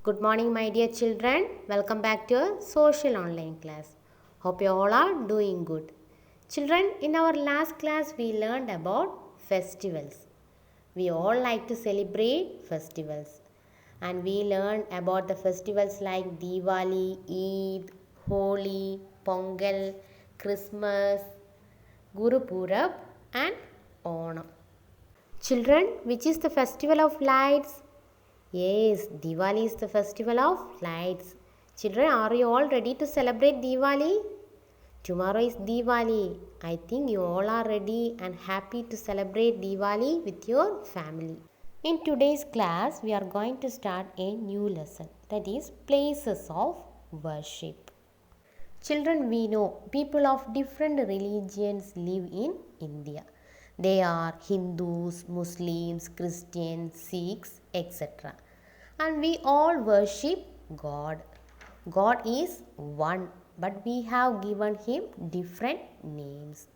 Good morning, my dear children. Welcome back to our social online class. Hope you all are doing good. Children, in our last class, we learned about festivals. We all like to celebrate festivals. And we learned about the festivals like Diwali, Eid, Holi, Pongal, Christmas, Guru Purab, and Onam. Children, which is the festival of lights? Yes, Diwali is the festival of lights. Children, are you all ready to celebrate Diwali? Tomorrow is Diwali. I think you all are ready and happy to celebrate Diwali with your family. In today's class, we are going to start a new lesson, that is places of worship. Children, we know people of different religions live in India. They are Hindus, Muslims, Christians, Sikhs, etc. And we all worship God. God is one, but we have given him different names.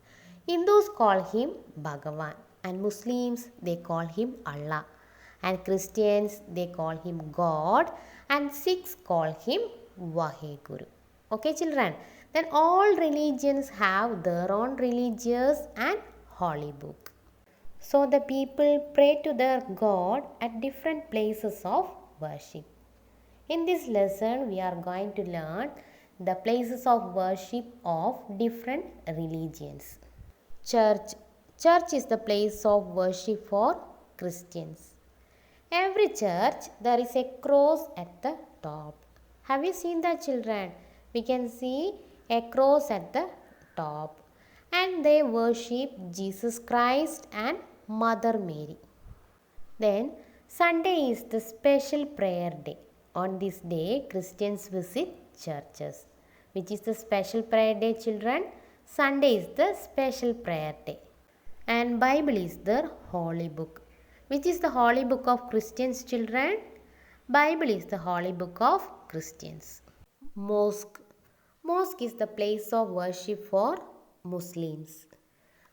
Hindus call him Bhagavan, and Muslims they call him Allah, and Christians they call him God, and Sikhs call him Vaheguru. Okay, children. Then all religions have their own religious and holy book. So the people pray to their God at different places of worship. In this lesson, we are going to learn the places of worship of different religions. Church. Church is the place of worship for Christians. Every church, there is a cross at the top. Have you seen that, children? We can see a cross at the top. And they worship Jesus Christ and Mother Mary. Then Sunday is the special prayer day. On this day, Christians visit churches. Which is the special prayer day, children? Sunday is the special prayer day. And Bible is the holy book. Which is the holy book of Christians, children? Bible is the holy book of Christians. Mosque. Mosque is the place of worship for Muslims.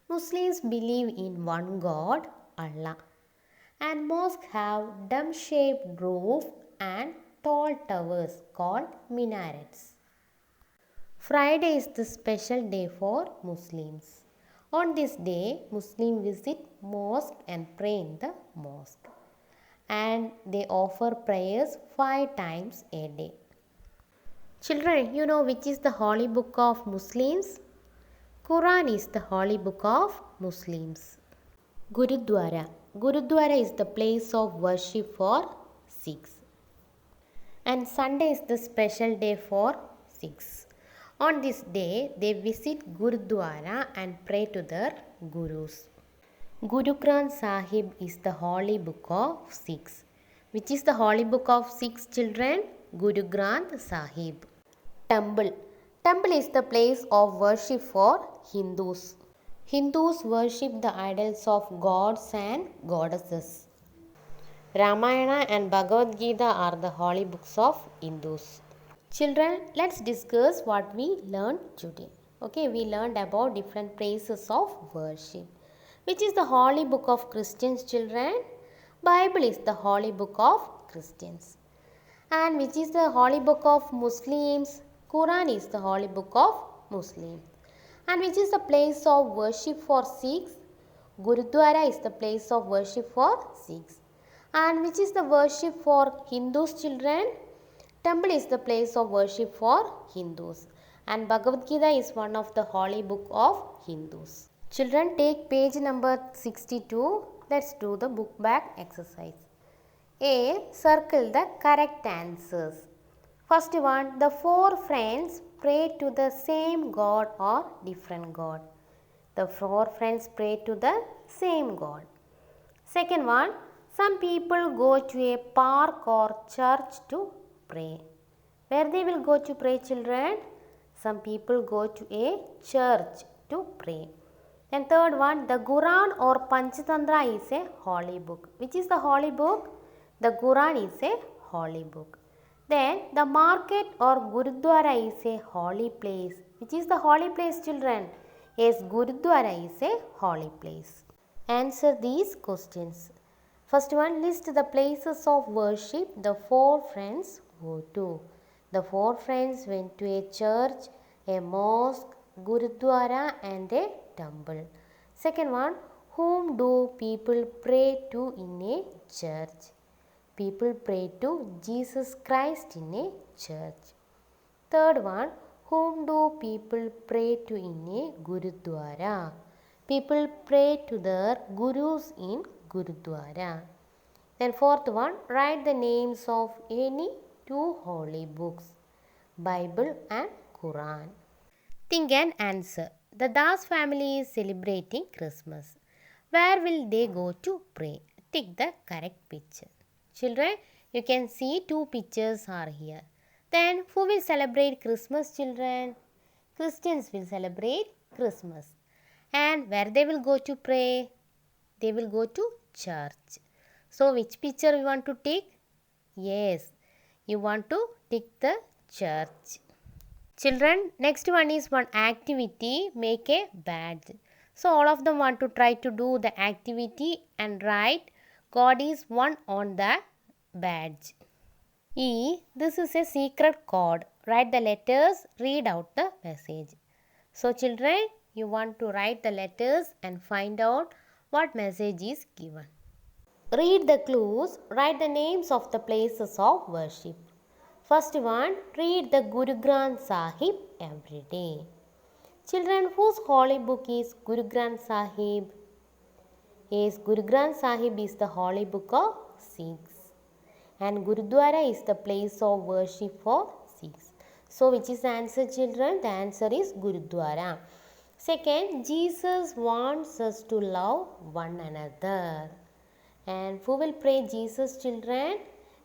Muslims believe in one God, Allah. And mosques have dome-shaped roof and tall towers called minarets. Friday is the special day for Muslims. On this day, Muslims visit mosque and pray in the mosque. And they offer prayers 5 times a day. Children, you know which is the holy book of Muslims? Quran is the holy book of Muslims. Gurudwara. Gurudwara is the place of worship for Sikhs. And Sunday is the special day for Sikhs. On this day, they visit Gurudwara and pray to their Gurus. Guru Granth Sahib is the holy book of Sikhs. Which is the holy book of Sikhs, children? Guru Granth Sahib. Temple. Temple is the place of worship for Hindus. Hindus worship the idols of gods and goddesses. Ramayana and Bhagavad Gita are the holy books of Hindus. Children, let's discuss what we learned today. Okay, we learned about different places of worship. Which is the holy book of Christians, children? Bible is the holy book of Christians. And which is the holy book of Muslims? Quran is the holy book of Muslims. And which is the place of worship for Sikhs? Gurudwara is the place of worship for Sikhs. And which is the worship for Hindus, children? Temple is the place of worship for Hindus. And Bhagavad Gita is one of the holy book of Hindus. Children, take page number 62. Let's do the book back exercise. A. Circle the correct answers. First one, the 4 friends pray to the same God or different God. The 4 friends pray to the same God. Second one, some people go to a park or church to pray. Where they will go to pray, children? Some people go to a church to pray. And third one, the Quran or Panchatantra is a holy book. Which is the holy book? The Quran is a holy book. Then the market or Gurudwara is a holy place. Which is the holy place, children? Yes, Gurudwara is a holy place. Answer these questions. First one, list the places of worship the 4 friends go to? The four friends went to a church, a mosque, gurudwara and a temple. Second one, whom do people pray to in a church? People pray to Jesus Christ in a church. Third one, whom do people pray to in a gurudwara? People pray to their gurus in gurudwara. Then fourth one, write the names of any two holy books, Bible and Quran. Think and answer. The Das family is celebrating Christmas. Where will they go to pray? Tick the correct picture. Children, you can see two pictures are here. Then who will celebrate Christmas, children? Christians will celebrate Christmas. And where they will go to pray? They will go to church. So which picture you want to tick? Yes, you want to tick the church. Children, next one is one activity, make a badge. So all of them want to try to do the activity and write God is one on the badge. E, this is a secret code. Write the letters, read out the message. So children, you want to write the letters and find out what message is given. Read the clues, write the names of the places of worship. First one, read the Guru Granth Sahib every day. Children, whose holy book is Guru Granth Sahib? Yes, Guru Granth Sahib is the holy book of Sikhs. And Gurudwara is the place of worship for Sikhs. So, which is the answer, children? The answer is Gurudwara. Second, Jesus wants us to love one another. And who will pray Jesus, children?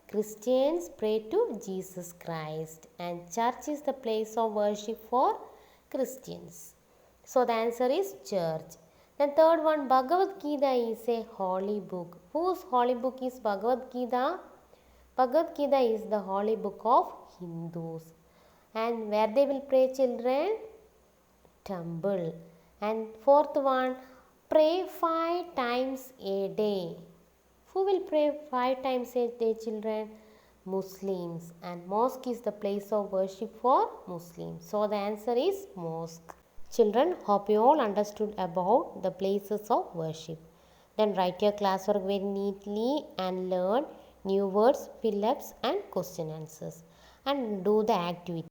Christians pray to Jesus Christ. And church is the place of worship for Christians. So, the answer is church. Then third one, Bhagavad Gita is a holy book. Whose holy book is Bhagavad Gita? Bhagavad Gita is the holy book of Hindus. And where they will pray, children? Temple. And fourth one, pray 5 times a day. Who will pray 5 times a day, children? Muslims. And mosque is the place of worship for Muslims. So the answer is mosque. Children, hope you all understood about the places of worship. Then write your classwork very neatly and learn new words, fill-ups and question answers. And do the activity.